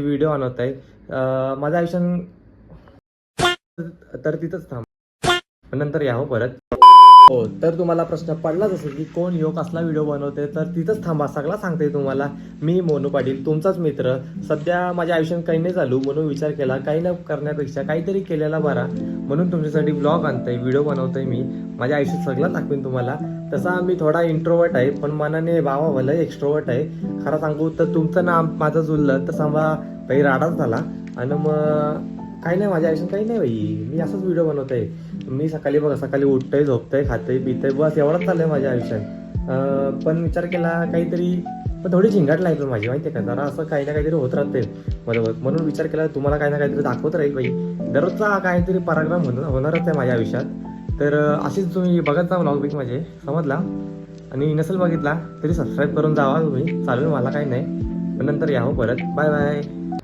Video बनवत आहे माझ्या आयुष्यात, तर तिथंच थांब नंतर या हो परत. हो, तर तुम्हाला प्रश्न पडलाच असेल की कोण ह्यो कसला व्हिडिओ बनवते, तर तिथंच थांबा, सगळा सांगते तुम्हाला. मी मोनू पाटील, तुमचाच मित्र. सध्या माझ्या आयुष्यात काही नाही चालू, म्हणून विचार केला काही न करण्यापेक्षा काहीतरी केलेला बरा, म्हणून तुमच्यासाठी ब्लॉग आणतोय, व्हिडिओ बनवतोय. मी माझ्या आयुष्यात सगळं दाखवेन तुम्हाला. तसा मी थोडा इंट्रोवर्ट आहे, पण मनाने बाबा भलं एक्स्ट्रोवर्ट आहे. खरं सांगू तर तुमचं नाम माझं जुळलं तर सांगा काही राडाच झाला. आणि मग काही नाही, माझ्या आयुष्यात काही नाही बाई, मी असंच व्हिडिओ बनवतोय. मी सकाळी बघा, सकाळी उठतंय, झोपतंय, खातंय, पितंय, बस एवढंच चाललंय माझ्या आयुष्यात. पण विचार केला काहीतरी, पण थोडी झिंगाट लागली माझी, माहिती आहे का, जरा असं काही ना काहीतरी होत राहते बरोबर. म्हणून विचार केला तुम्हाला काही ना काहीतरी दाखवत राहील बाई, दररोजचा काहीतरी पराक्रम होणारच आहे माझ्या आयुष्यात. तर अशीच तुम्ही बघत जा व्लॉग बिग माझे, समजला. आणि नसेल बघितला तरी सबस्क्राईब करून जावा तुम्ही, चालेल, मला काही नाही. पण नंतर या हो परत. Bye bye.